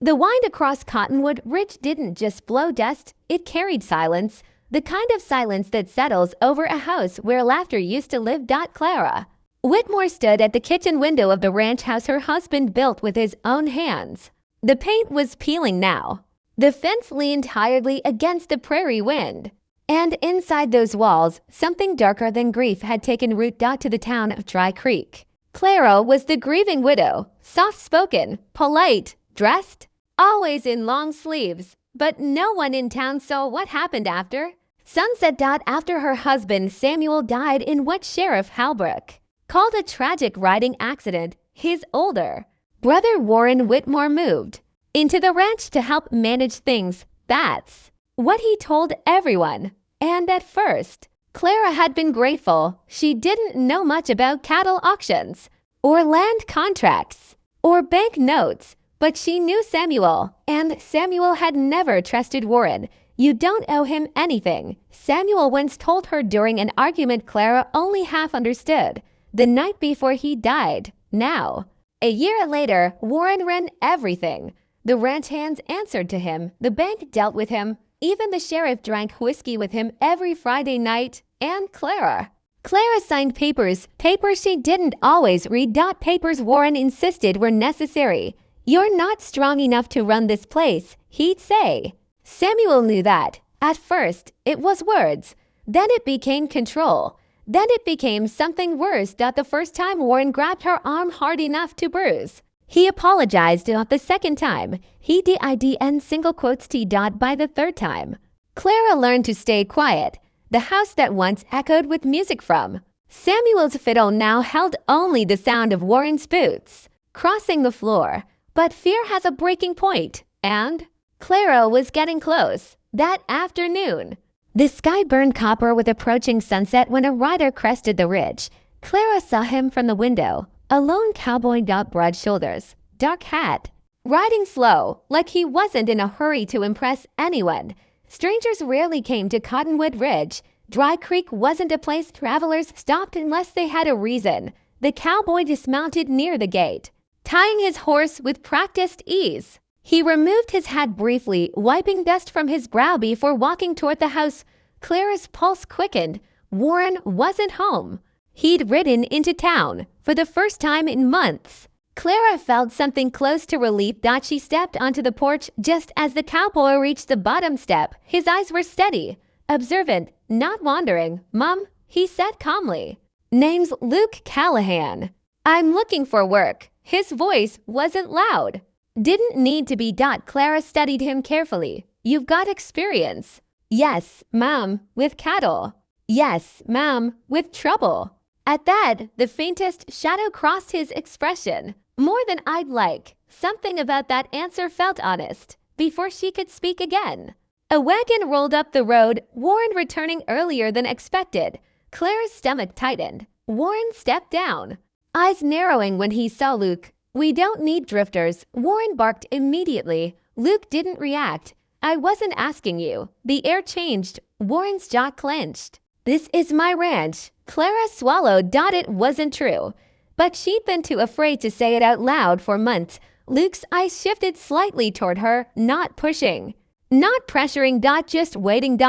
The wind across Cottonwood Ridge didn't just blow dust, it carried silence. The kind of silence that settles over a house where laughter used to live. Clara Whitmore stood at the kitchen window of the ranch house her husband built with his own hands. The paint was peeling now. The fence leaned tiredly against the prairie wind. And inside those walls, something darker than grief had taken root. To the town of Dry Creek. Clara was the grieving widow, soft-spoken, polite, dressed, always in long sleeves. But no one in town saw what happened after sunset. After her husband Samuel died in what Sheriff Halbrook called a tragic riding accident, his older brother Warren Whitmore moved into the ranch to help manage things. That's what he told everyone. And at first, Clara had been grateful. She didn't know much about cattle auctions, or land contracts, or bank notes, but she knew Samuel, and Samuel had never trusted Warren. You don't owe him anything, Samuel once told her during an argument Clara only half understood. The night before he died. Now, a year later, Warren ran everything. The ranch hands answered to him. The bank dealt with him. Even the sheriff drank whiskey with him every Friday night. And Clara signed papers she didn't always read. Papers Warren insisted were necessary. You're not strong enough to run this place, he'd say. Samuel knew that. At first, it was words. Then it became control. Then it became something worse. The first time Warren grabbed her arm hard enough to bruise. He apologized. The second time, he didn't single quotes t. By the third time, Clara learned to stay quiet. The house that once echoed with music from Samuel's fiddle now held only the sound of Warren's boots crossing the floor. But fear has a breaking point, and Clara was getting close. That afternoon, the sky burned copper with approaching sunset when a rider crested the ridge. Clara saw him from the window, a lone cowboy. Broad shoulders, dark hat, riding slow, like he wasn't in a hurry to impress anyone. Strangers rarely came to Cottonwood Ridge. Dry Creek wasn't a place travelers stopped unless they had a reason. The cowboy dismounted near the gate, tying his horse with practiced ease. He removed his hat briefly, wiping dust from his brow before walking toward the house. Clara's pulse quickened. Warren wasn't home. He'd ridden into town for the first time in months. Clara felt something close to relief. She stepped onto the porch just as the cowboy reached the bottom step. His eyes were steady, observant, not wandering. "Mom," he said calmly. "Name's Luke Callahan. I'm looking for work." His voice wasn't loud. Didn't need to be. Clara studied him carefully. "You've got experience." "Yes, Mom, with cattle." "Yes, Mom, with trouble." At that, the faintest shadow crossed his expression. "More than I'd like." Something about that answer felt honest. Before she could speak again, a wagon rolled up the road, Warren returning earlier than expected. Clara's stomach tightened. Warren stepped down, eyes narrowing when he saw Luke. "We don't need drifters," Warren barked immediately. Luke didn't react. "I wasn't asking you." The air changed. Warren's jaw clenched. "This is my ranch." Clara swallowed. It wasn't true, but she'd been too afraid to say it out loud for months. Luke's eyes shifted slightly toward her, not pushing, not pressuring. Just waiting.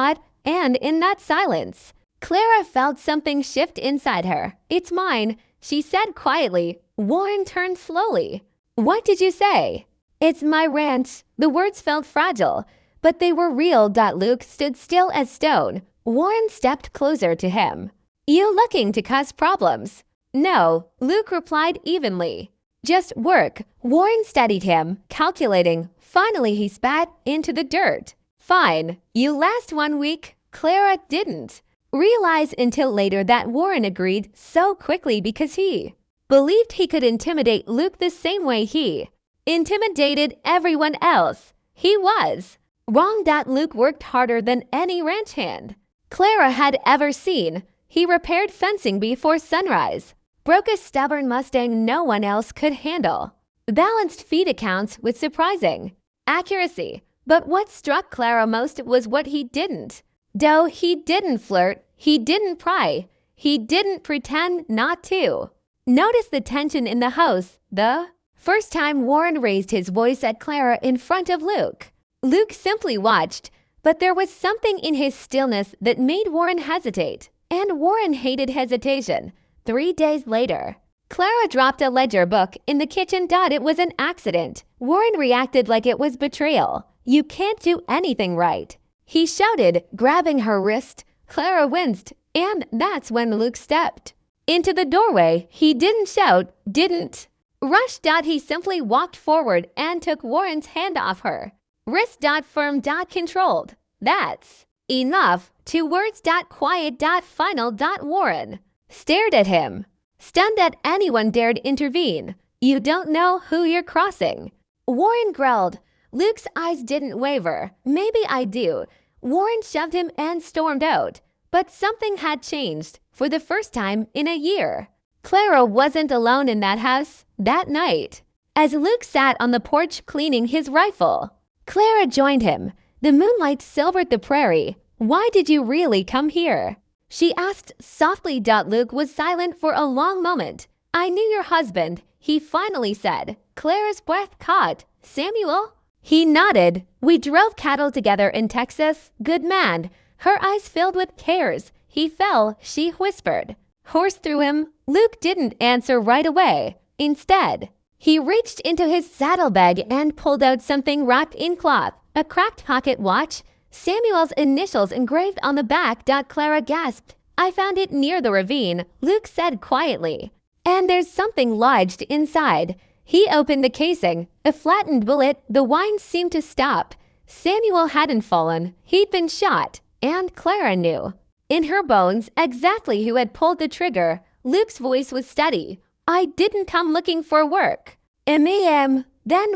And in that silence, Clara felt something shift inside her. "It's mine," she said quietly. Warren turned slowly. "What did you say?" "It's my ranch." The words felt fragile, but they were real. Luke stood still as stone. Warren stepped closer to him. "You looking to cause problems?" "No," Luke replied evenly. "Just work." Warren studied him, calculating. Finally, he spat into the dirt. "Fine. You last 1 week." Clara didn't realize until later that Warren agreed so quickly because he believed he could intimidate Luke the same way he intimidated everyone else. He was wrong. Luke worked harder than any ranch hand Clara had ever seen. He repaired fencing before sunrise, broke a stubborn Mustang no one else could handle, balanced feed accounts with surprising accuracy. But what struck Clara most was what he didn't do. He didn't flirt. He didn't pry. He didn't pretend not to. Notice the tension in the house, the first time Warren raised his voice at Clara in front of Luke. Luke simply watched, but there was something in his stillness that made Warren hesitate, and Warren hated hesitation. 3 days later, Clara dropped a ledger book in the kitchen. It was an accident. Warren reacted like it was betrayal. You can't do anything right, he shouted, grabbing her wrist. Clara winced, and that's when Luke stepped into the doorway. He didn't shout, didn't rush. He simply walked forward and took Warren's hand off her wrist. Firm. Controlled. That's enough. 2 words. Quiet. Final. Warren stared at him, stunned that anyone dared intervene. You don't know who you're crossing, Warren growled. Luke's eyes didn't waver. Maybe I do. Warren shoved him and stormed out. But something had changed for the first time in a year. Clara wasn't alone in that house that night. As Luke sat on the porch cleaning his rifle, Clara joined him. The moonlight silvered the prairie. Why did you really come here? She asked softly. Luke was silent for a long moment. I knew your husband, he finally said. Clara's breath caught. Samuel? He nodded. We drove cattle together in Texas. Good man. Her eyes filled with cares. He fell, she whispered. Horse through him. Luke didn't answer right away. Instead, he reached into his saddlebag and pulled out something wrapped in cloth. A cracked pocket watch. Samuel's initials engraved on the back. Clara gasped. I found it near the ravine, Luke said quietly. And there's something lodged inside. He opened the casing. A flattened bullet. The whine seemed to stop. Samuel hadn't fallen. He'd been shot. And Clara knew, in her bones, exactly who had pulled the trigger. Luke's voice was steady. I didn't come looking for work. Then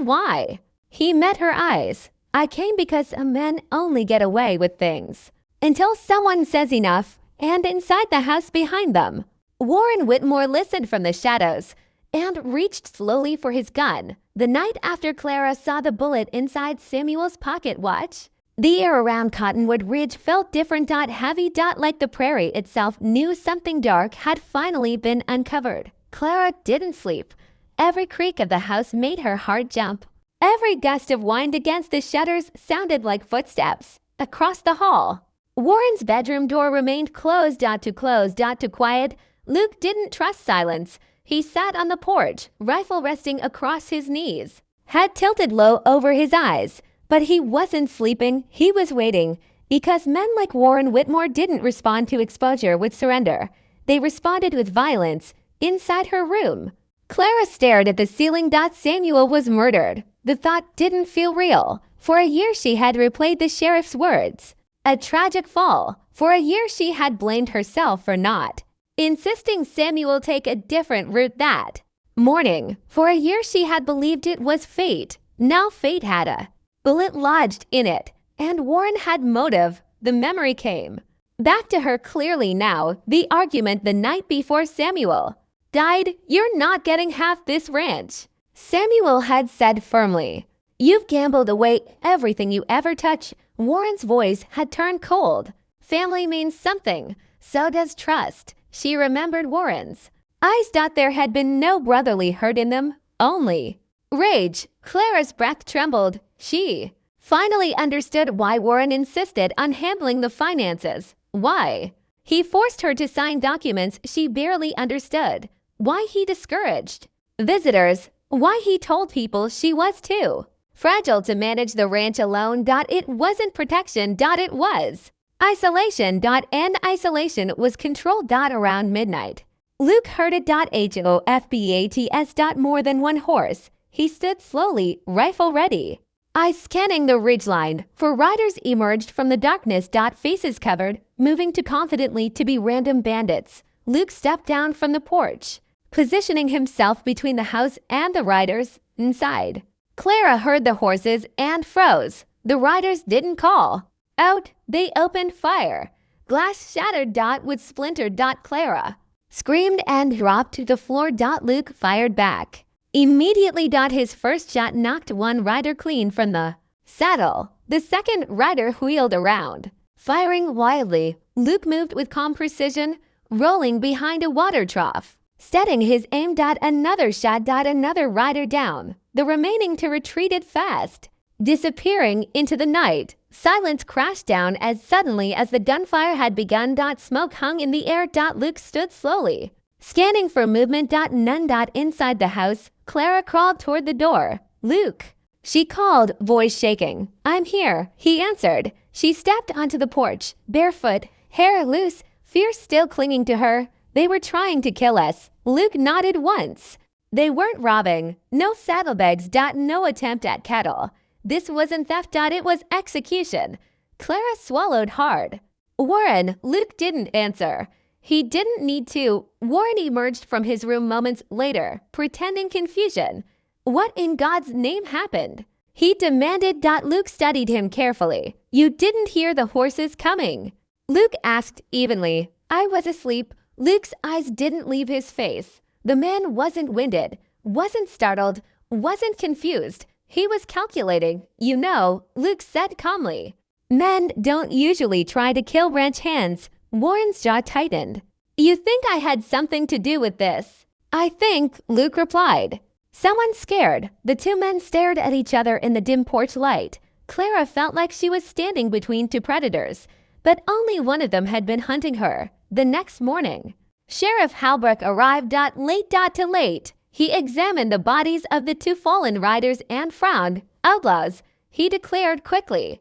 why? He met her eyes. I came because men only get away with things until someone says enough, and inside the house behind them, Warren Whitmore listened from the shadows and reached slowly for his gun. The night after Clara saw the bullet inside Samuel's pocket watch, the air around Cottonwood Ridge felt different. Heavy. Like the prairie itself knew something dark had finally been uncovered. Clara didn't sleep. Every creak of the house made her heart jump. Every gust of wind against the shutters sounded like footsteps across the hall. Warren's bedroom door remained closed. To quiet. Luke didn't trust silence. He sat on the porch, rifle resting across his knees, head tilted low over his eyes. But he wasn't sleeping, he was waiting, because men like Warren Whitmore didn't respond to exposure with surrender. They responded with violence. Inside her room, Clara stared at the ceiling. Samuel was murdered. The thought didn't feel real. For a year she had replayed the sheriff's words. A tragic fall. For a year she had blamed herself for not insisting Samuel take a different route that morning. For a year she had believed it was fate. Now fate had a bullet lodged in it, and Warren had motive. The memory came back to her clearly now. The argument the night before Samuel died. You're not getting half this ranch, Samuel had said firmly. You've gambled away everything you ever touch. Warren's voice had turned cold. Family means something. So does trust. She remembered Warren's eyes. There had been no brotherly hurt in them, only rage. Clara's breath trembled. She finally understood why Warren insisted on handling the finances. Why he forced her to sign documents she barely understood. Why he discouraged visitors. Why he told people she was too fragile to manage the ranch alone. It wasn't protection. It was isolation. And isolation was controlled. Around midnight, Luke herded HOFBATS. More than one horse. He stood slowly, rifle ready, eyes scanning the ridgeline. For riders emerged from the darkness. Faces covered, moving too confidently to be random bandits. Luke stepped down from the porch, positioning himself between the house and the riders inside. Clara heard the horses and froze. The riders didn't call out. They opened fire. Glass shattered. With splintered. Clara screamed and dropped to the floor. Luke fired back. Immediately. His first shot knocked one rider clean from the saddle. The second rider wheeled around, firing wildly. Luke moved with calm precision, rolling behind a water trough. setting his aim. Another shot. Another rider down, the remaining two retreated fast, disappearing into the night. Silence crashed down as suddenly as the gunfire had begun. Smoke hung in the air. Luke stood slowly, scanning for movement. None. Inside the house, Clara crawled toward the door. "Luke," she called, voice shaking. "I'm here," he answered. She stepped onto the porch, barefoot, hair loose, fear still clinging to her. "They were trying to kill us." Luke nodded once. "They weren't robbing. No saddlebags. No attempt at cattle. This wasn't theft. It was execution." Clara swallowed hard. "Warren," Luke didn't answer. He didn't need to. Warren emerged from his room moments later, pretending confusion. "What in God's name happened?" he demanded. Luke studied him carefully. "You didn't hear the horses coming?" Luke asked evenly. "I was asleep." Luke's eyes didn't leave his face. The man wasn't winded, wasn't startled, wasn't confused. He was calculating. "You know," Luke said calmly, "men don't usually try to kill ranch hands." Warren's jaw tightened. "You think I had something to do with this?" "I think," Luke replied. Someone scared. The two men stared at each other in the dim porch light. Clara felt like she was standing between two predators, but only one of them had been hunting her. The next morning, Sheriff Halbrook arrived. Late. He examined the bodies of the two fallen riders and frowned. "Outlaws," he declared quickly.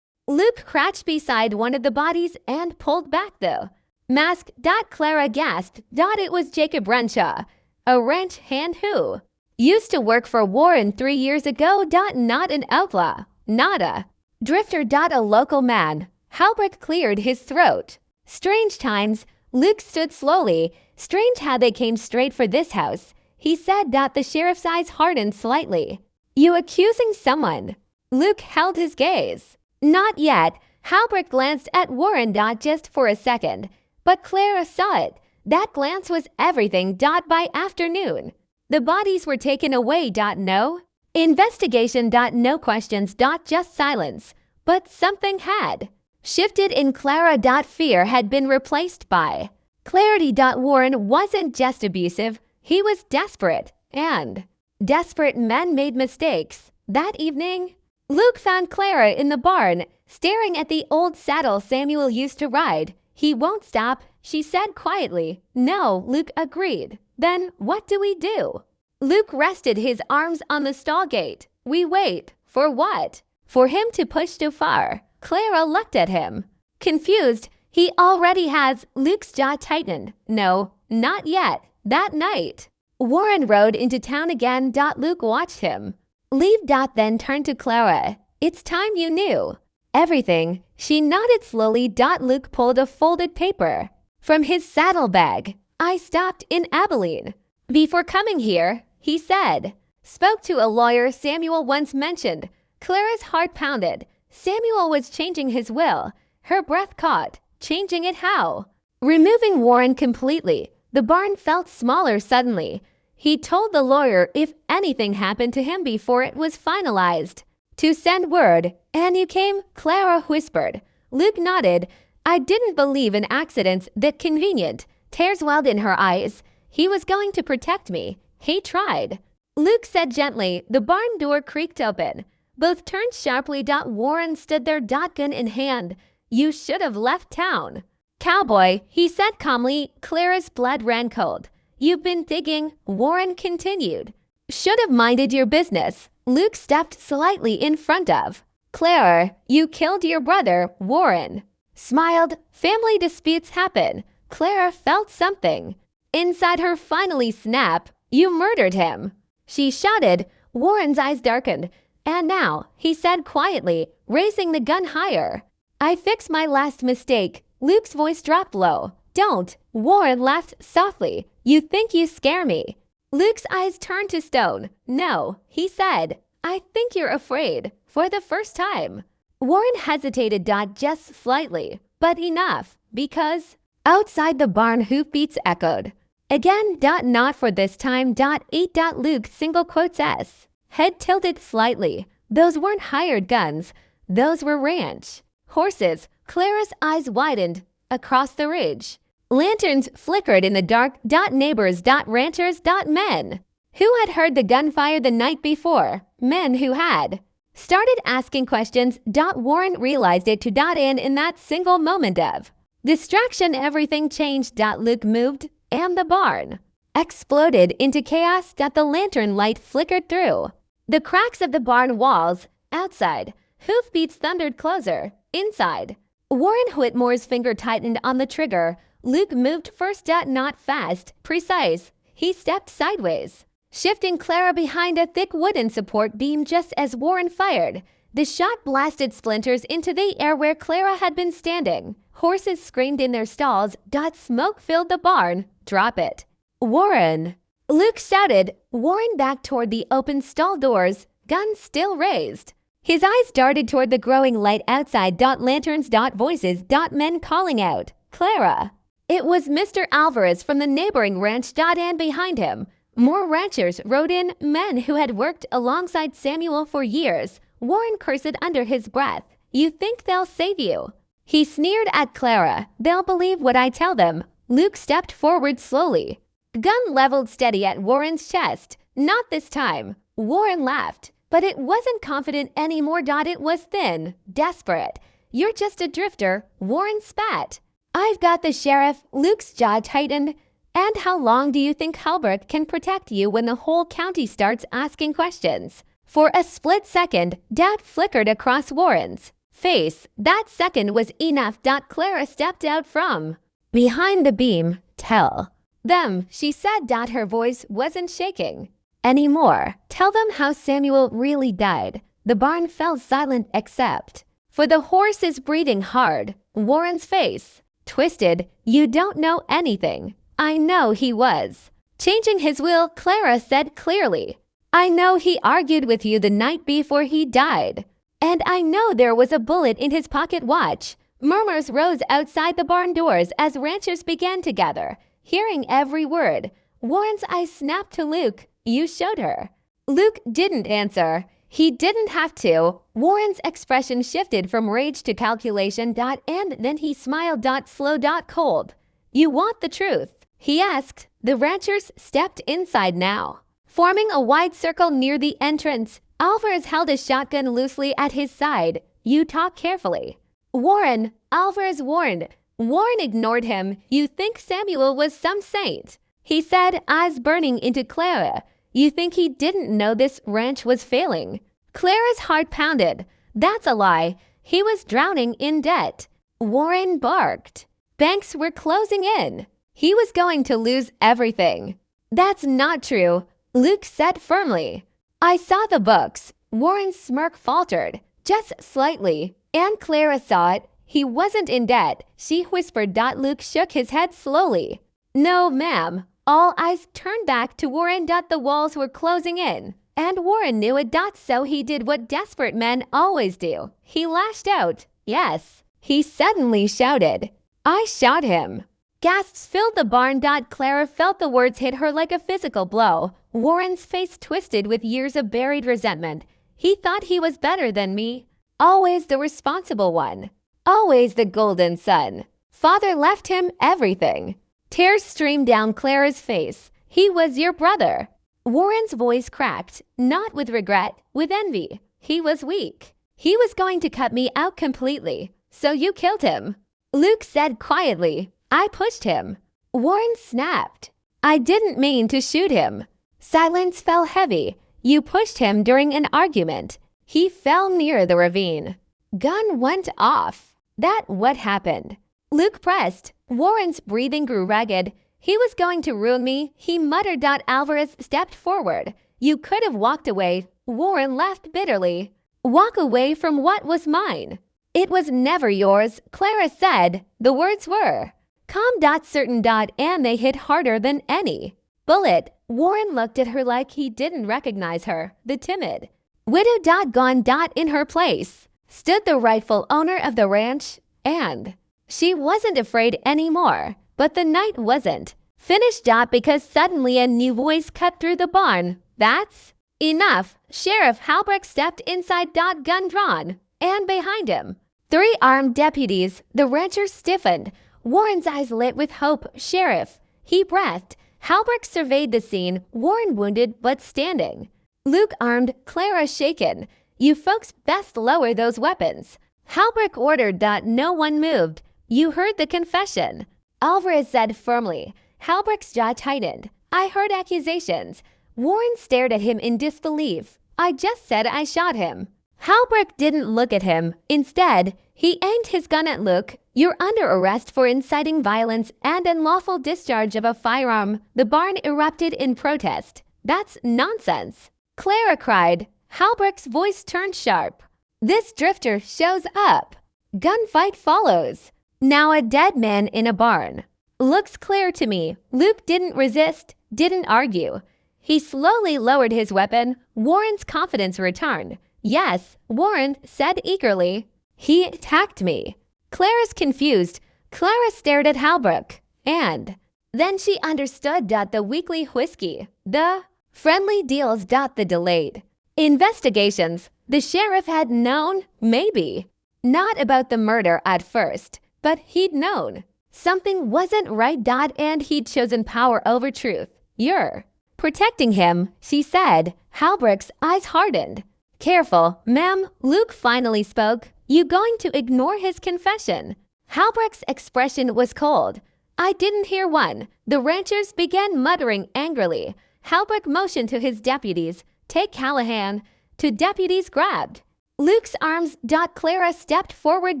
Luke crouched beside one of the bodies and pulled back though. "Mask." Clara gasped. "It was Jacob Renshaw, a ranch hand who used to work for Warren 3 years ago. Not an outlaw. Not a drifter. A local man." Halbrook cleared his throat. "Strange times." Luke stood slowly. "Strange how they came straight for this house," he said. The sheriff's eyes hardened slightly. "You accusing someone?" Luke held his gaze. "Not yet." Halbrook glanced at Warren. Just for a second, but Clara saw it. That glance was everything. By afternoon, the bodies were taken away. No investigation. No questions. Just silence. But something had shifted in Clara. Fear had been replaced by clarity. Warren wasn't just abusive. He was desperate. And desperate men made mistakes. That evening, Luke found Clara in the barn, staring at the old saddle Samuel used to ride. "He won't stop," she said quietly. "No," Luke agreed. "Then what do we do?" Luke rested his arms on the stall gate. "We wait." "For what?" "For him to push too far." Clara looked at him, confused. "He already has." Luke's jaw tightened. "No, not yet." That night, Warren rode into town again. Luke watched him leave. Then turned to Clara. "It's time you knew everything." She nodded slowly. Luke pulled a folded paper from his saddlebag. "I stopped in Abilene before coming here," he said. "Spoke to a lawyer Samuel once mentioned." Clara's heart pounded. Samuel was changing his will. Her breath caught. Changing it how? Removing Warren completely. The barn felt smaller suddenly. He told the lawyer if anything happened to him before it was finalized, to send word. "And you came?" Clara whispered. Luke nodded. "I didn't believe in accidents that convenient." Tears welled in her eyes. "He was going to protect me. He tried." Luke said gently. The barn door creaked open. Both turned sharply. Warren stood there, gun in hand. "You should have left town." "Cowboy," he said calmly. Clara's blood ran cold. "You've been digging," Warren continued. "Should have minded your business." Luke stepped slightly in front of Clara. "You killed your brother." Warren smiled. "Family disputes happen." Clara felt something inside her finally snap. "You murdered him," she shouted. Warren's eyes darkened. "And now," he said quietly, raising the gun higher, "I fixed my last mistake." Luke's voice dropped low. "Don't." Warren laughed softly. "You think you scare me." Luke's eyes turned to stone. "No," he said. "I think you're afraid." For the first time, Warren hesitated. Just slightly, but enough, because outside the barn hoofbeats echoed. Again. Not for this time. 8. Luke single quotes S. Head tilted slightly. Those weren't hired guns. Those were ranch horses. Clara's eyes widened. Across the ridge, Lanterns flickered in the dark. Neighbors. Ranchers. Men who had heard the gunfire the night before. Men who had started asking questions. Warren realized it to end in that single moment of distraction. Everything changed. Luke moved, and the barn exploded into chaos. The lantern light flickered through the cracks of the barn walls. Outside, hoofbeats thundered closer. Inside, Warren Whitmore's finger tightened on the trigger. Luke moved first. Not fast, precise. He stepped sideways, shifting Clara behind a thick wooden support beam just as Warren fired. The shot blasted splinters into the air where Clara had been standing. Horses screamed in their stalls. Smoke filled the barn. Drop it, Warren! Luke shouted. Warren backed toward the open stall doors, gun still raised. His eyes darted toward the growing light outside. Lanterns. Voices. Men calling out, Clara! It was Mr. Alvarez from the neighboring ranch. And behind him, more ranchers rode in, men who had worked alongside Samuel for years. Warren cursed under his breath. You think they'll save you? He sneered at Clara. They'll believe what I tell them. Luke stepped forward slowly, gun leveled steady at Warren's chest. Not this time. Warren laughed, but it wasn't confident anymore. It was thin, desperate. You're just a drifter, Warren spat. I've got the sheriff. Luke's jaw tightened. And how long do you think Halbert can protect you when the whole county starts asking questions? For a split second, doubt flickered across Warren's face. That second was enough. Clara stepped out from behind the beam. Tell them, she said. Her voice wasn't shaking anymore. Tell them how Samuel really died. The barn fell silent except for the horses breathing hard. Warren's face twisted. You don't know anything. I know he was changing his will, Clara said clearly. I know he argued with you the night before he died. And I know there was a bullet in his pocket watch. Murmurs rose outside the barn doors as ranchers began to gather, hearing every word. Warren's eyes snapped to Luke. You showed her. Luke didn't answer. He didn't have to. Warren's expression shifted from rage to calculation. And then he smiled. Slow. Cold. You want the truth? He asked. The ranchers stepped inside now, forming a wide circle near the entrance. Alvarez held a shotgun loosely at his side. You talk carefully, Warren, Alvarez warned. Warren ignored him. You think Samuel was some saint, he said, eyes burning into Clara. You think he didn't know this ranch was failing? Clara's heart pounded. That's a lie. He was drowning in debt. Warren barked. Banks were closing in. He was going to lose everything. That's not true, Luke said firmly. I saw the books. Warren's smirk faltered, just slightly, and Clara saw it. He wasn't in debt, she whispered. Luke shook his head slowly. No, ma'am. All eyes turned back to Warren. The walls were closing in, and Warren knew it. So he did what desperate men always do. He lashed out. Yes, he suddenly shouted. I shot him. Gasps filled the barn. Clara felt the words hit her like a physical blow. Warren's face twisted with years of buried resentment. He thought he was better than me. Always the responsible one. Always the golden son. Father left him everything. Tears streamed down Clara's face. He was your brother. Warren's voice cracked, not with regret, with envy. He was weak. He was going to cut me out completely. So you killed him. Luke said quietly. I pushed him. Warren snapped. I didn't mean to shoot him. Silence fell heavy. You pushed him during an argument. He fell near the ravine. Gun went off. That what happened. Luke pressed. Warren's breathing grew ragged. He was going to ruin me, he muttered. Alvarez stepped forward. You could have walked away. Warren laughed bitterly. Walk away from what was mine? It was never yours, Clara said. The words were calm. Certain. And they hit harder than any bullet. Warren looked at her like he didn't recognize her. The timid widow. Gone. In her place stood the rightful owner of the ranch, and she wasn't afraid anymore. But the night wasn't finished. Because suddenly a new voice cut through the barn. That's enough. Sheriff Halbrecht stepped inside. Gun drawn, and behind him 3 armed deputies. The ranchers stiffened. Warren's eyes lit with hope. Sheriff. He breathed. Halbrook surveyed the scene, Warren wounded but standing. Luke armed, Clara shaken. You folks best lower those weapons. Halbrook ordered that no one moved. You heard the confession. Alvarez said firmly. Halbrook's jaw tightened. I heard accusations. Warren stared at him in disbelief. I just said I shot him. Halbrook didn't look at him. Instead, he aimed his gun at Luke. You're under arrest for inciting violence and unlawful discharge of a firearm. The barn erupted in protest. That's nonsense. Clara cried. Halbrook's voice turned sharp. This drifter shows up. Gunfight follows. Now a dead man in a barn. Looks clear to me. Luke didn't resist, didn't argue. He slowly lowered his weapon. Warren's confidence returned. Yes, Warren said eagerly. He attacked me. Clara's confused. Clara stared at Halbrook. And then she understood the weekly whiskey. The friendly deals. The delayed investigations. The sheriff had known, maybe. Not about the murder at first, but he'd known. Something wasn't right. And he'd chosen power over truth. You're protecting him, she said. Halbrook's eyes hardened. Careful, ma'am. Luke finally spoke. You going to ignore his confession? Halbrook's expression was cold. I didn't hear one. The ranchers began muttering angrily. Halbrook motioned to his deputies. Take Callahan. Two deputies grabbed Luke's arms. Clara stepped forward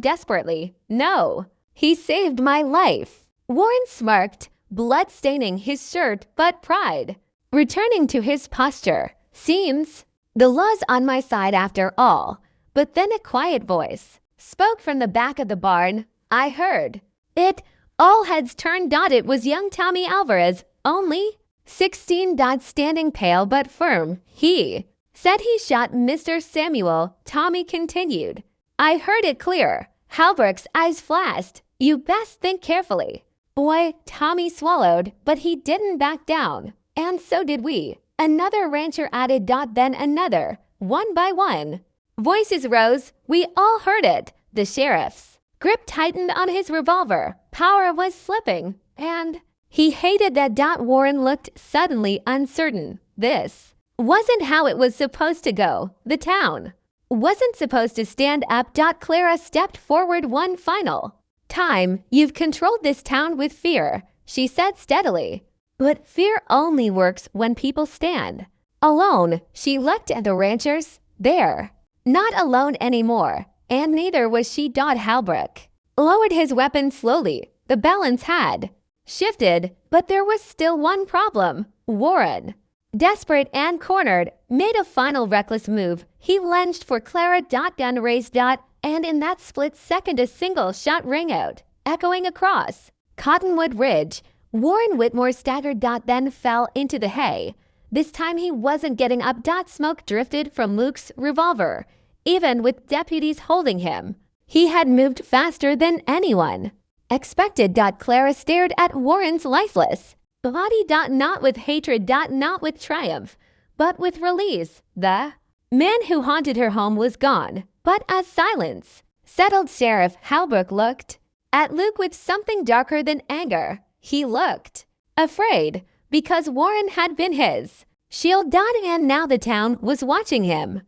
desperately. No, he saved my life. Warren smirked, blood staining his shirt, but pride returning to his posture. Seems the law's on my side after all. But then a quiet voice spoke from the back of the barn. I heard it. All heads turned. It was young Tommy Alvarez, only 16. Standing pale but firm. He said he shot Mr. Samuel. Tommy continued. I heard it clear. Halbrook's eyes flashed. You best think carefully. Boy, Tommy swallowed, but he didn't back down. And so did we. Another rancher added. Then another. One by one. Voices rose. We all heard it. The sheriff's grip tightened on his revolver. Power was slipping. And he hated that. Warren looked suddenly uncertain. This wasn't how it was supposed to go. The town wasn't supposed to stand up. Clara stepped forward one final time. You've controlled this town with fear, she said steadily. But fear only works when people stand alone. She looked at the ranchers. There. Not alone anymore, and neither was she. Halbrook lowered his weapon slowly. The balance had shifted, but there was still one problem. Warren, desperate and cornered, made a final reckless move. He lunged for Clara. Gun raised. And in that split second a single shot rang out, echoing across Cottonwood Ridge. Warren Whitmore staggered. Then fell into the hay. This time he wasn't getting up. Smoke drifted from Luke's revolver. Even with deputies holding him, he had moved faster than anyone expected. Clara stared at Warren's lifeless body. Not with hatred. Not with triumph, but with release. The man who haunted her home was gone. But as silence settled, Sheriff Halbrook looked at Luke with something darker than anger. He looked afraid because Warren had been his shield. And now the town was watching him.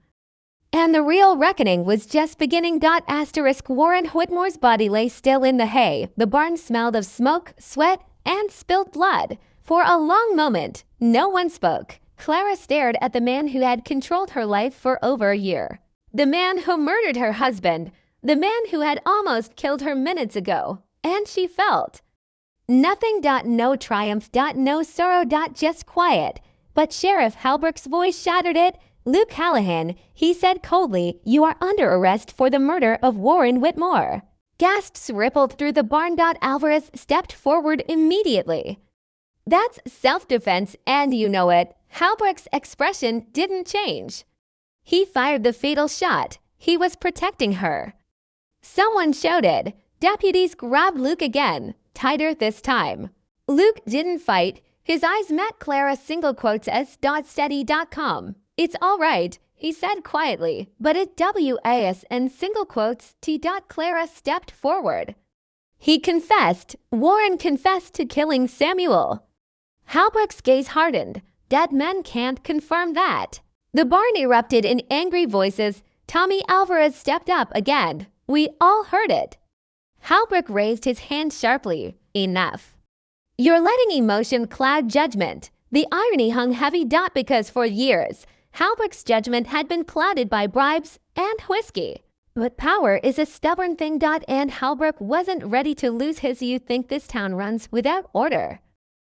And the real reckoning was just beginning. Warren Whitmore's body lay still in the hay. The barn smelled of smoke, sweat, and spilled blood. For a long moment, no one spoke. Clara stared at the man who had controlled her life for over a year. The man who murdered her husband. The man who had almost killed her minutes ago. And she felt nothing. No triumph. No sorrow. Just quiet. But Sheriff Halbrook's voice shattered it. Luke Callahan, he said coldly, you are under arrest for the murder of Warren Whitmore. Gasps rippled through the barn. Alvarez stepped forward immediately. That's self-defense, and you know it. Halbrook's expression didn't change. He fired the fatal shot. He was protecting her. Someone shouted. Deputies grabbed Luke again, tighter this time. Luke didn't fight. His eyes met Clara's single quotes as .steady.com. It's all right, he said quietly, but it was and single quotes. Clara stepped forward. He confessed. Warren confessed to killing Samuel. Halbrook's gaze hardened. Dead men can't confirm that. The barn erupted in angry voices. Tommy Alvarez stepped up again. We all heard it. Halbrook raised his hand sharply. Enough. You're letting emotion cloud judgment. The irony hung heavy. Because for years, Halbrook's judgment had been clouded by bribes and whiskey. But power is a stubborn thing. And Halbrook wasn't ready to lose his. You think this town runs without order?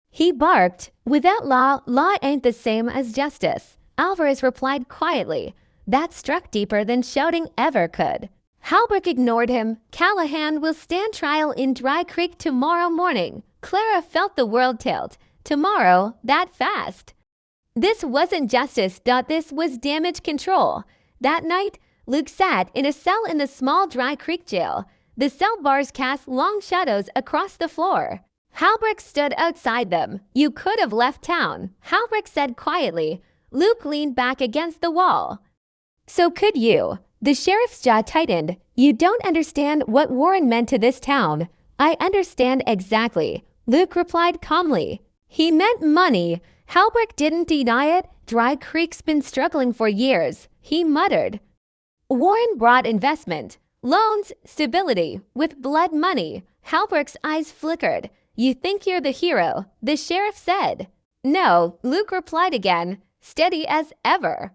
He barked. Without law, law ain't the same as justice. Alvarez replied quietly. That struck deeper than shouting ever could. Halbrook ignored him. Callahan will stand trial in Dry Creek tomorrow morning. Clara felt the world tilt. Tomorrow, that fast. This wasn't justice. This was damage control. That night, Luke sat in a cell in the small Dry Creek jail. The cell bars cast long shadows across the floor. Halbrook stood outside them. You could have left town, Halbrook said quietly. Luke leaned back against the wall. So could you. The sheriff's jaw tightened. You don't understand what Warren meant to this town. I understand exactly, Luke replied calmly. He meant money. Halbrook didn't deny it. Dry Creek's been struggling for years, he muttered. Warren brought investment, loans, stability, with blood money. Halbrook's eyes flickered. You think you're the hero, the sheriff said. No, Luke replied again, steady as ever.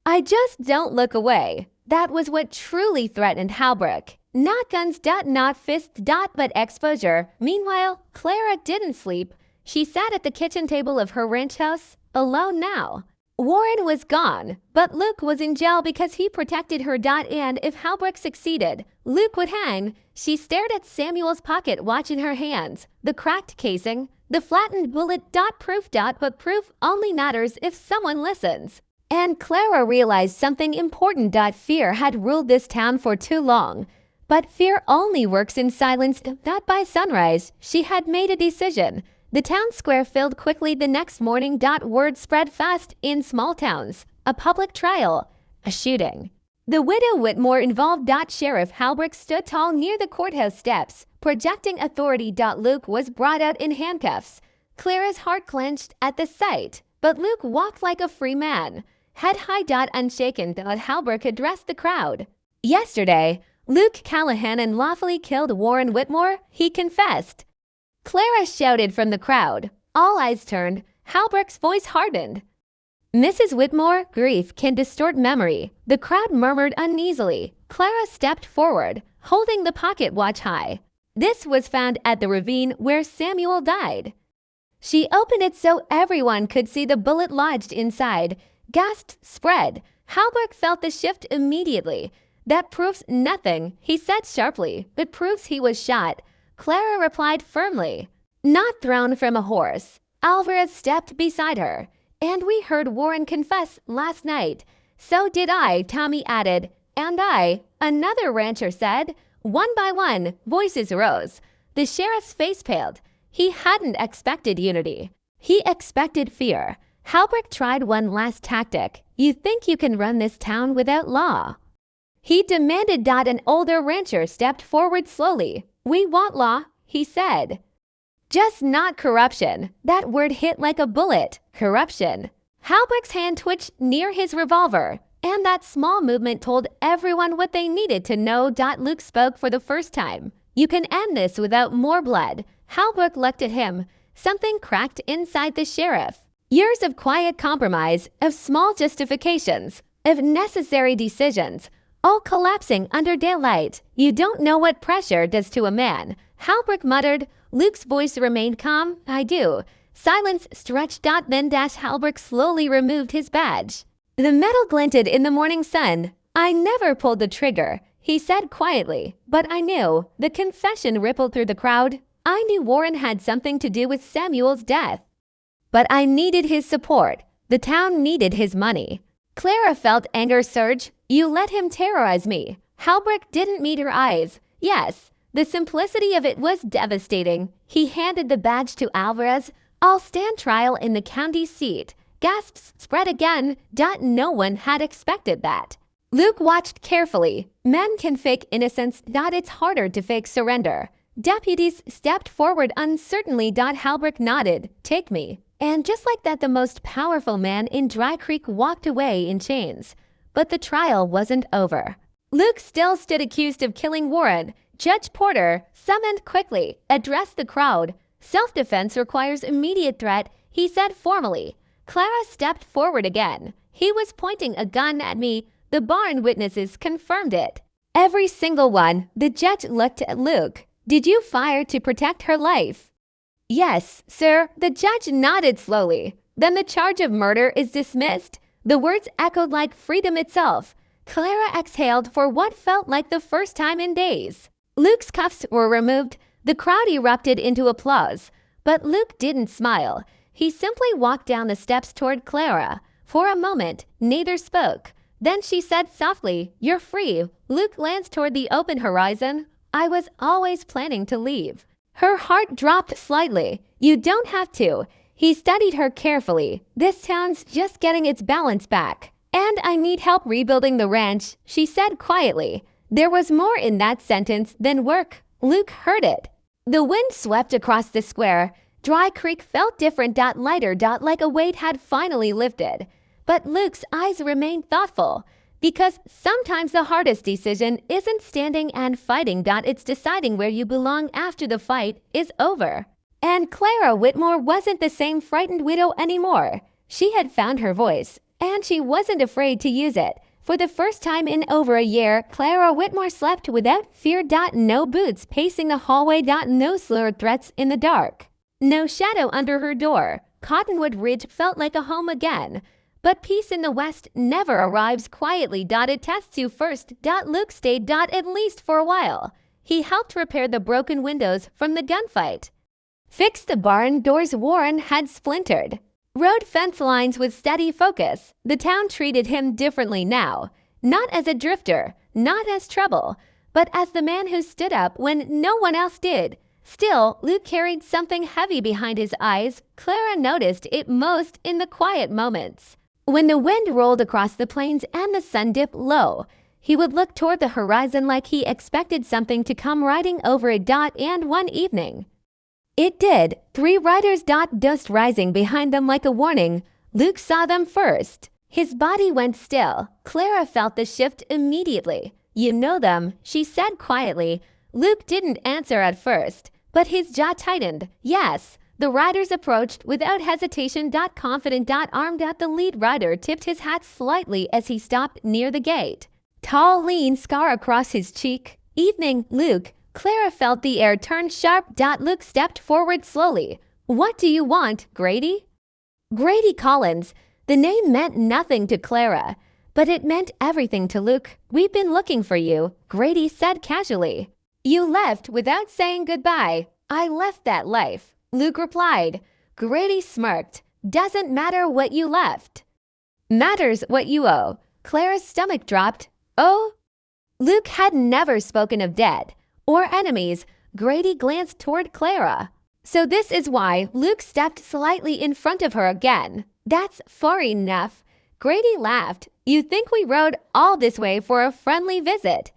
I just don't look away. That was what truly threatened Halbrook. Not guns. Not fists. But exposure. Meanwhile, Clara didn't sleep. She sat at the kitchen table of her ranch house, alone now. Warren was gone, but Luke was in jail because he protected her. And if Halbrook succeeded, Luke would hang. She stared at Samuel's pocket watch in her hands, the cracked casing, the flattened bullet. Proof. But proof only matters if someone listens. And Clara realized something important. Fear had ruled this town for too long. But fear only works in silence. Not by sunrise. She had made a decision. The town square filled quickly the next morning. Word spread fast in small towns. A public trial. A shooting. The widow Whitmore involved. Sheriff Halbrook stood tall near the courthouse steps, projecting authority. Luke was brought out in handcuffs. Clara's heart clenched at the sight, but Luke walked like a free man. Head high. Unshaken. Halbrook addressed the crowd. Yesterday, Luke Callahan unlawfully killed Warren Whitmore, he confessed. Clara shouted from the crowd. All eyes turned. Halbrook's voice hardened. Mrs. Whitmore, grief can distort memory. The crowd murmured uneasily. Clara stepped forward, holding the pocket watch high. This was found at the ravine where Samuel died. She opened it so everyone could see the bullet lodged inside. Gasps spread. Halbrook felt the shift immediately. That proves nothing, he said sharply. It proves he was shot. Clara replied firmly. Not thrown from a horse. Alvarez stepped beside her. And we heard Warren confess last night. So did I, Tommy added. And I, another rancher said. One by one, voices rose. The sheriff's face paled. He hadn't expected unity. He expected fear. Halbrook tried one last tactic. You think you can run this town without law? He demanded. An older rancher stepped forward slowly. We want law, he said. Just not corruption. That word hit like a bullet. Corruption. Halbrook's hand twitched near his revolver, and that small movement told everyone what they needed to know. Luke spoke for the first time. You can end this without more blood. Halbrook looked at him. Something cracked inside the sheriff. Years of quiet compromise, of small justifications, of necessary decisions, all collapsing under daylight. You don't know what pressure does to a man. Halbrook muttered. Luke's voice remained calm. I do. Silence stretched. Then Halbrook slowly removed his badge. The metal glinted in the morning sun. I never pulled the trigger, he said quietly, but I knew. The confession rippled through the crowd. I knew Warren had something to do with Samuel's death. But I needed his support. The town needed his money. Clara felt anger surge. You let him terrorize me. Halbrook didn't meet her eyes. Yes, the simplicity of it was devastating. He handed the badge to Alvarez. I'll stand trial in the county seat. Gasps spread again. No one had expected that. Luke watched carefully. Men can fake innocence. It's harder to fake surrender. Deputies stepped forward uncertainly. Halbrook nodded. Take me. And just like that, the most powerful man in Dry Creek walked away in chains. But the trial wasn't over. Luke still stood accused of killing Warren. Judge Porter, summoned quickly, addressed the crowd. Self-defense requires immediate threat, he said formally. Clara stepped forward again. He was pointing a gun at me. The barn witnesses confirmed it. Every single one. The judge looked at Luke. Did you fire to protect her life? Yes, sir. The judge nodded slowly. Then the charge of murder is dismissed. The words echoed like freedom itself. Clara exhaled for what felt like the first time in days. Luke's cuffs were removed. The crowd erupted into applause. But Luke didn't smile. He simply walked down the steps toward Clara. For a moment, neither spoke. Then she said softly, "You're free." Luke glanced toward the open horizon. I was always planning to leave. Her heart dropped slightly. You don't have to. He studied her carefully. This town's just getting its balance back. And I need help rebuilding the ranch, she said quietly. There was more in that sentence than work. Luke heard it. The wind swept across the square. Dry Creek felt different. Lighter. Like a weight had finally lifted. But Luke's eyes remained thoughtful. Because sometimes the hardest decision isn't standing and fighting. It's deciding where you belong after the fight is over. And Clara Whitmore wasn't the same frightened widow anymore. She had found her voice, and she wasn't afraid to use it. For the first time in over a year, Clara Whitmore slept without fear. No boots pacing the hallway. No slurred threats in the dark. No shadow under her door. Cottonwood Ridge felt like a home again. But peace in the West never arrives quietly. It tests you first. Luke stayed. At least for a while. He helped repair the broken windows from the gunfight. Fixed the barn doors Warren had splintered. Rode fence lines with steady focus. The town treated him differently now. Not as a drifter, not as trouble, but as the man who stood up when no one else did. Still, Luke carried something heavy behind his eyes. Clara noticed it most in the quiet moments. When the wind rolled across the plains and the sun dipped low, he would look toward the horizon like he expected something to come riding over it. And one evening, it did. 3 riders. Dust rising behind them like a warning. Luke saw them first. His body went still. Clara felt the shift immediately. You know them, she said quietly. Luke didn't answer at first, but his jaw tightened. Yes. The riders approached without hesitation. Confident. Armed. The lead rider tipped his hat slightly as he stopped near the gate. Tall, lean scar across his cheek. Evening, Luke. Clara felt the air turn sharp. Luke stepped forward slowly. What do you want, Grady? Grady Collins. The name meant nothing to Clara, but it meant everything to Luke. We've been looking for you, Grady said casually. You left without saying goodbye. I left that life, Luke replied. Grady smirked. Doesn't matter what you left. Matters what you owe. Clara's stomach dropped. Oh? Luke had never spoken of debt or enemies. Grady glanced toward Clara. So this is why. Luke stepped slightly in front of her again. That's far enough. Grady laughed. You think we rode all this way for a friendly visit?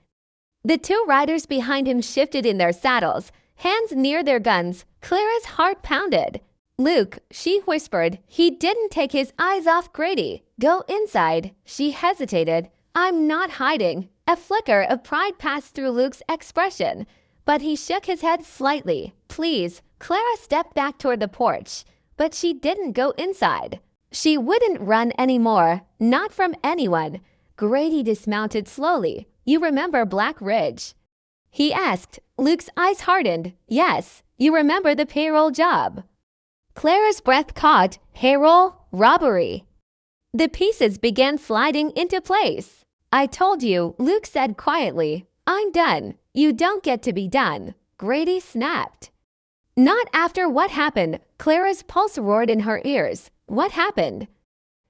The 2 riders behind him shifted in their saddles, hands near their guns. Clara's heart pounded. Luke, she whispered. He didn't take his eyes off Grady. Go inside. She hesitated. I'm not hiding. A flicker of pride passed through Luke's expression, but he shook his head slightly. Please. Clara stepped back toward the porch, but she didn't go inside. She wouldn't run anymore, not from anyone. Grady dismounted slowly. You remember Black Ridge? He asked. Luke's eyes hardened. Yes. You remember the payroll job? Clara's breath caught. Payroll? Robbery. The pieces began sliding into place. I told you, Luke said quietly. I'm done. You don't get to be done. Grady snapped. Not after what happened. Clara's pulse roared in her ears. What happened?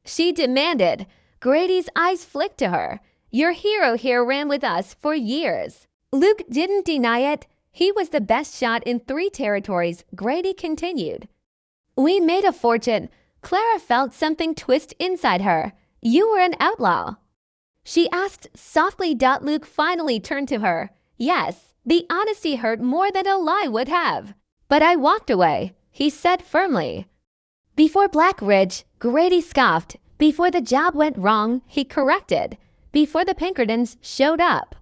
She demanded. Grady's eyes flicked to her. Your hero here ran with us for years. Luke didn't deny it. He was the best shot in 3 territories. Grady continued. We made a fortune. Clara felt something twist inside her. You were an outlaw. She asked softly. Luke finally turned to her. Yes, The honesty hurt more than a lie would have. But I walked away, he said firmly. Before Black Ridge, Grady scoffed. Before the job went wrong, he corrected. Before the Pinkertons showed up.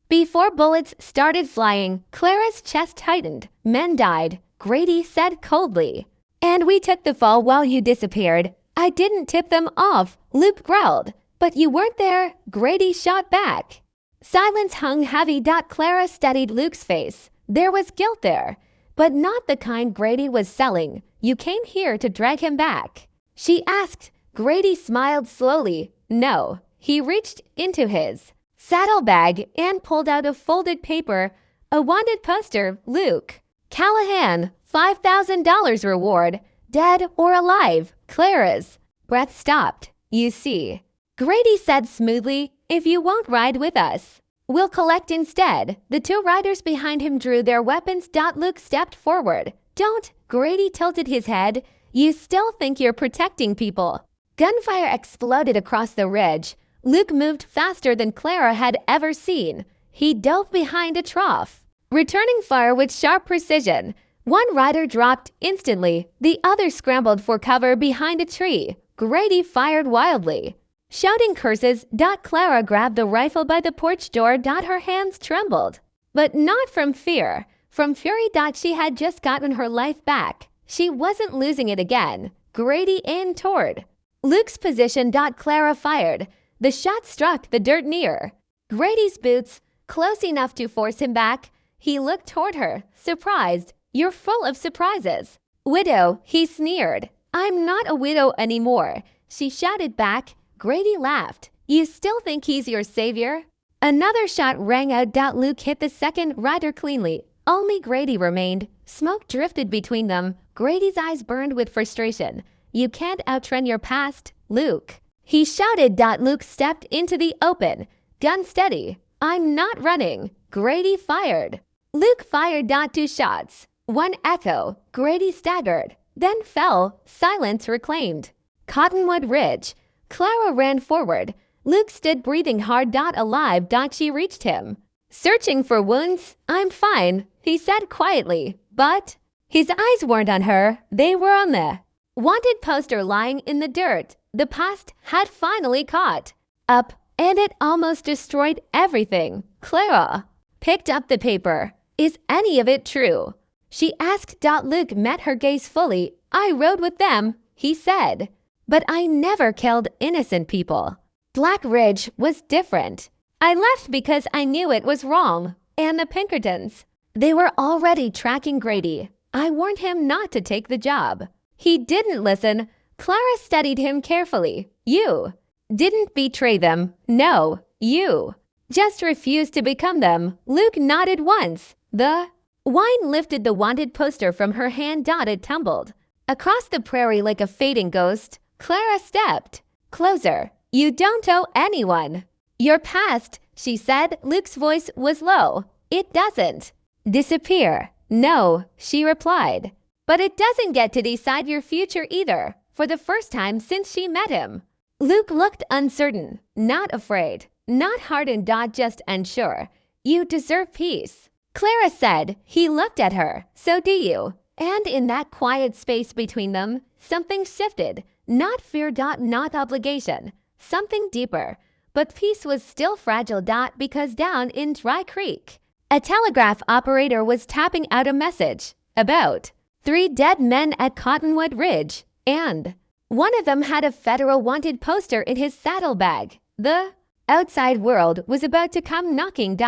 Before bullets started flying, Clara's chest tightened. Men died, Grady said coldly. And we took the fall while you disappeared. I didn't tip them off, Luke growled. But you weren't there, Grady shot back. Silence hung heavy. Clara studied Luke's face. There was guilt there, but not the kind Grady was selling. You came here to drag him back, she asked. Grady smiled slowly. No. He reached into his saddlebag and pulled out a folded paper, a wanted poster. Luke Callahan, $5,000 reward, dead or alive. Clara's breath stopped. You see, Grady said smoothly, if you won't ride with us, we'll collect instead. The two riders behind him drew their weapons. Luke stepped forward. Don't, Grady tilted his head. You still think you're protecting people. Gunfire exploded across the ridge. Luke moved faster than Clara had ever seen. He dove behind a trough, returning fire with sharp precision. One rider dropped instantly. The other scrambled for cover behind a tree. Grady fired wildly, shouting curses. Clara grabbed the rifle by the porch door. Her hands trembled, but not from fear, from fury. She had just gotten her life back. She wasn't losing it again. Grady aimed toward Luke's position. Clara fired. The shot struck the dirt near Grady's boots, close enough to force him back. He looked toward her, surprised. You're full of surprises. Widow, he sneered. I'm not a widow anymore, she shouted back. Grady laughed. You still think he's your savior? Another shot rang out. Luke hit the second rider cleanly. Only Grady remained. Smoke drifted between them. Grady's eyes burned with frustration. You can't outrun your past, Luke, he shouted. Luke stepped into the open, gun steady. I'm not running. Grady fired. Luke fired. 2 shots. One echo. Grady staggered, then fell. Silence reclaimed Cottonwood Ridge. Clara ran forward. Luke stood breathing hard. Alive. She reached him, searching for wounds. I'm fine, he said quietly, but his eyes weren't on her. They were on the wanted poster lying in the dirt. The past had finally caught up, and it almost destroyed everything. Clara picked up the paper. Is any of it true, she asked. Luke met her gaze fully. I rode with them, he said, but I never killed innocent people. Black Ridge was different. I left because I knew it was wrong. And the Pinkertons, they were already tracking Grady. I warned him not to take the job. He didn't listen. Clara studied him carefully. You didn't betray them. No, you just refused to become them. Luke nodded once. The wine lifted the wanted poster from her hand. It tumbled across the prairie like a fading ghost. Clara stepped closer. You don't owe anyone your past, she said. Luke's voice was low. It doesn't disappear. No, she replied. But it doesn't get to decide your future either. For the first time since she met him, Luke looked uncertain, not afraid, not hardened. Just unsure. You deserve peace, Clara said. He looked at her. So do you. And in that quiet space between them, something shifted. Not fear. Not obligation. Something deeper. But peace was still fragile. Because down in Dry Creek, a telegraph operator was tapping out a message about 3 dead men at Cottonwood Ridge, and one of them had a federal wanted poster in his saddlebag. The outside world was about to come knocking.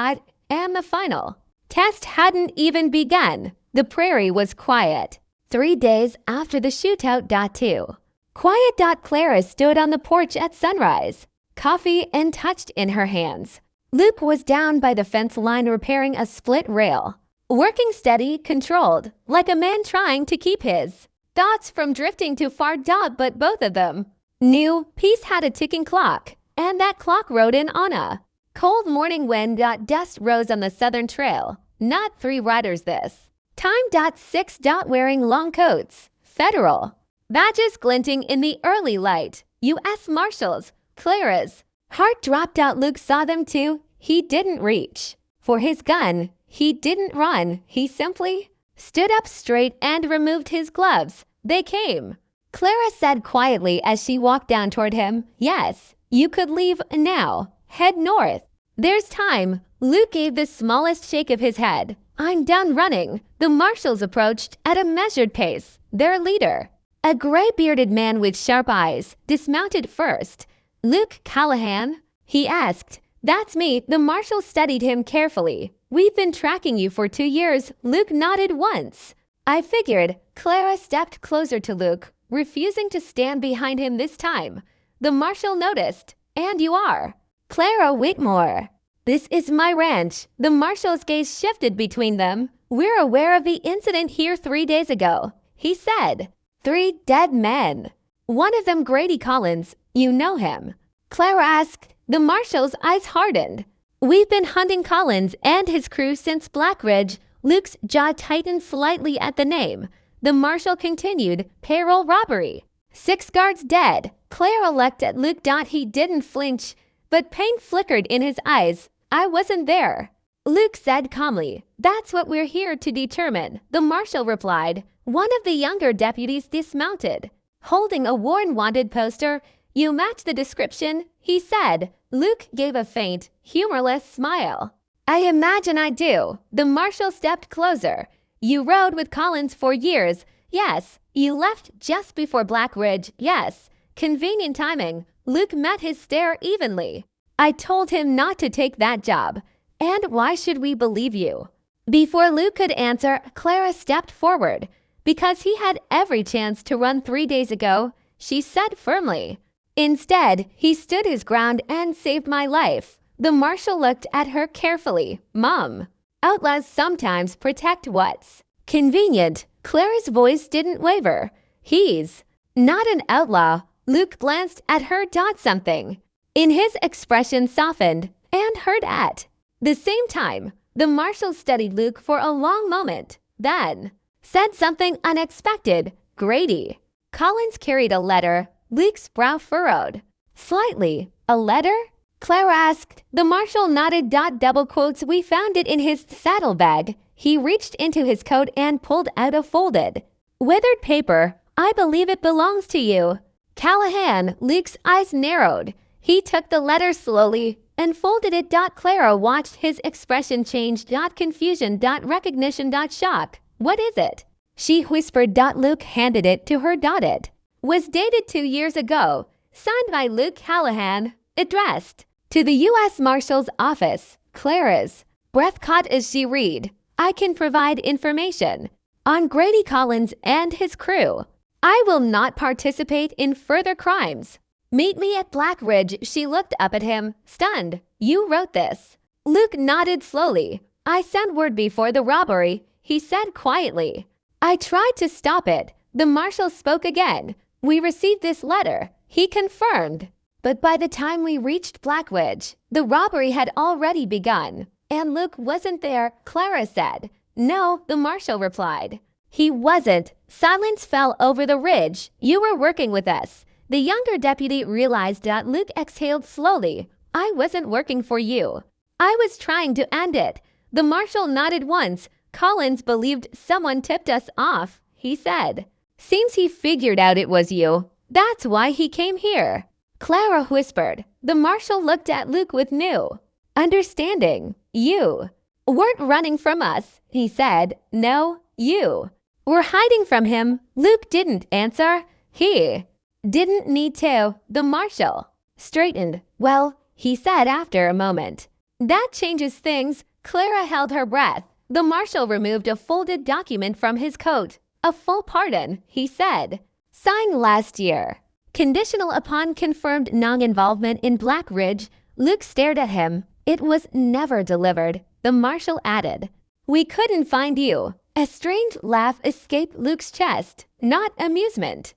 And the final test hadn't even begun. The prairie was quiet. 3 days after the shootout. Too quiet. Clara stood on the porch at sunrise, coffee untouched in her hands. Luke was down by the fence line repairing a split rail, working steady, controlled, like a man trying to keep his thoughts from drifting too far. But both of them knew peace had a ticking clock, and that clock rode in on a cold morning when dust rose on the southern trail. Not 3 riders this time. 6 wearing long coats, federal badges glinting in the early light. U.S. Marshals. Clara's heart dropped. Luke saw them too. He didn't reach for his gun. He didn't run. He simply stood up straight and removed his gloves. They came. Clara said quietly as she walked down toward him. Yes, you could leave now. Head north. There's time. Luke gave the smallest shake of his head. I'm done running. The marshals approached at a measured pace. Their leader, a gray-bearded man with sharp eyes, dismounted first. Luke Callahan? He asked. That's me. The marshal studied him carefully. We've been tracking you for 2 years. Luke nodded once. I figured. Clara stepped closer to Luke, refusing to stand behind him this time. The marshal noticed. And you are Clara Whitmore. This is my ranch. The marshal's gaze shifted between them. We're aware of the incident here 3 days ago, he said. 3 dead men. One of them Grady Collins. You know him? Clara asked. The marshal's eyes hardened. We've been hunting Collins and his crew since Black Ridge. Luke's jaw tightened slightly at the name. The marshal continued. Payroll robbery. 6 guards dead. Clara looked at Luke. He didn't flinch, but pain flickered in his eyes. I wasn't there. Luke said calmly. That's what we're here to determine, the marshal replied. One of the younger deputies dismounted, holding a worn wanted poster. You match the description, he said. Luke gave a faint, humorless smile. I imagine I do. The marshal stepped closer. You rode with Collins for years. Yes. You left just before Black Ridge. Yes. Convenient timing. Luke met his stare evenly. I told him not to take that job. And why should we believe you? Before Luke could answer, Clara stepped forward. Because he had every chance to run 3 days ago, she said firmly. Instead, he stood his ground and saved my life. The marshal looked at her carefully. Mom, outlaws sometimes protect what's convenient. Clara's voice didn't waver. He's not an outlaw. Luke glanced at her. Something in his expression softened and hurt at the same time. The marshal studied Luke for a long moment, then said something unexpected. Grady Collins carried a letter. Luke's brow furrowed slightly. A letter? Clara asked. The marshal nodded. Double quotes. We found it in his saddlebag. He reached into his coat and pulled out a folded, withered paper. I believe it belongs to you. Callahan. Luke's eyes narrowed. He took the letter slowly and folded it. Clara watched his expression change. Confusion. Recognition. Shock. What is it? She whispered. Luke handed it to her. It was dated 2 years ago. Signed by Luke Callahan. Addressed to the U.S. Marshal's Office. Clara's breath caught as she read. I can provide information on Grady Collins and his crew. I will not participate in further crimes. Meet me at Black Ridge. She looked up at him, stunned. You wrote this? Luke nodded slowly. I sent word before the robbery, he said quietly. I tried to stop it. The marshal spoke again. We received this letter, he confirmed. But by the time we reached Black Ridge, the robbery had already begun. And Luke wasn't there, Clara said. No, the marshal replied. He wasn't. Silence fell over the ridge. You were working with us. The younger deputy realized. Luke exhaled slowly. I wasn't working for you. I was trying to end it. The marshal nodded once. Collins believed someone tipped us off, he said. Seems he figured out it was you. That's why he came here. Clara whispered. The marshal looked at Luke with new understanding. You weren't running from us, he said. No, you were hiding from him. Luke didn't answer. He didn't need to. The marshal straightened. Well, he said after a moment. That changes things. Clara held her breath. The marshal removed a folded document from his coat. A full pardon, he said. Signed last year. Conditional upon confirmed non-involvement in Black Ridge. Luke stared at him. It was never delivered, the marshal added. We couldn't find you. A strange laugh escaped Luke's chest, not amusement.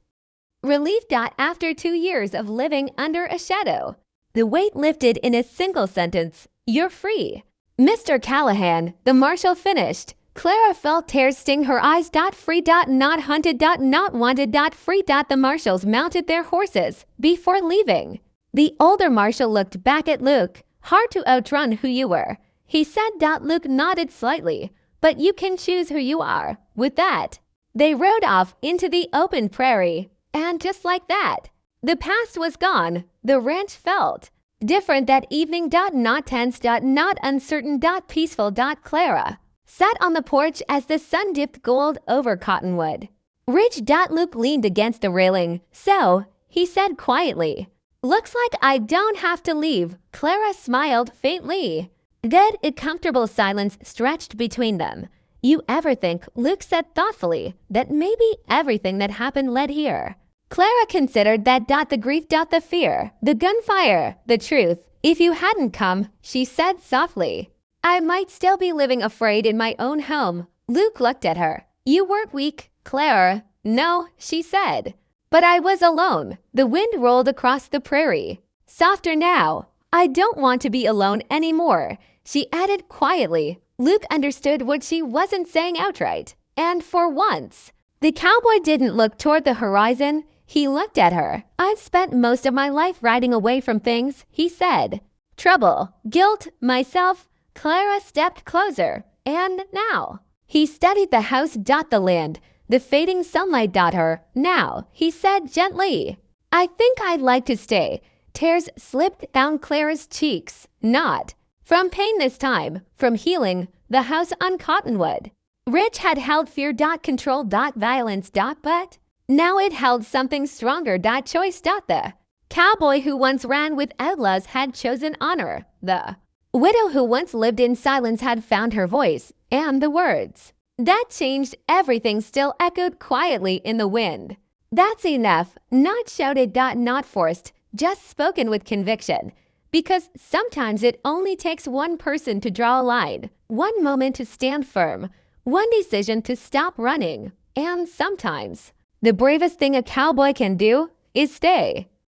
Relief. After 2 years of living under a shadow, the weight lifted in a single sentence. You're free. Mr. Callahan, the marshal finished. Clara felt tears sting her eyes. Free. Not hunted. Not wanted. Free. The marshals mounted their horses before leaving. The older marshal looked back at Luke. Hard to outrun who you were. he said. Luke nodded slightly. But you can choose who you are. With that, they rode off into the open prairie. And just like that, the past was gone. The ranch felt different that evening. Not tense. Not uncertain. Peaceful. Clara sat on the porch as the sun dipped gold over Cottonwood. Rich. Luke leaned against the railing. So, he said quietly, "Looks like I don't have to leave." Clara smiled faintly. Good, a comfortable silence stretched between them. "You ever think," Luke said thoughtfully, "that maybe everything that happened led here?" Clara considered that. The grief. The fear. The gunfire. The truth. "If you hadn't come," she said softly, "I might still be living afraid in my own home." Luke looked at her. "You weren't weak, Clara." "No," she said. "But I was alone." The wind rolled across the prairie. Softer now. "I don't want to be alone anymore," she added quietly. Luke understood what she wasn't saying outright. And for once, the cowboy didn't look toward the horizon. He looked at her. "I've spent most of my life riding away from things," he said. "Trouble, guilt, myself." Clara stepped closer. "And now?" He studied the house. The land. The fading sunlight. Her. "Now," he said gently, "I think I'd like to stay." Tears slipped down Clara's cheeks. Not from pain this time, from healing. The house on Cottonwood. Rich had held fear. Control. Violence. But now it held something stronger. Choice. The cowboy who once ran with outlaws had chosen honor. The widow who once lived in silence had found her voice. And the words that changed everything still echoed quietly in the wind. "That's enough." Not shouted. Not forced. Just spoken with conviction. Because sometimes it only takes one person to draw a line. One moment to stand firm. One decision to stop running. And sometimes the bravest thing a cowboy can do is stay.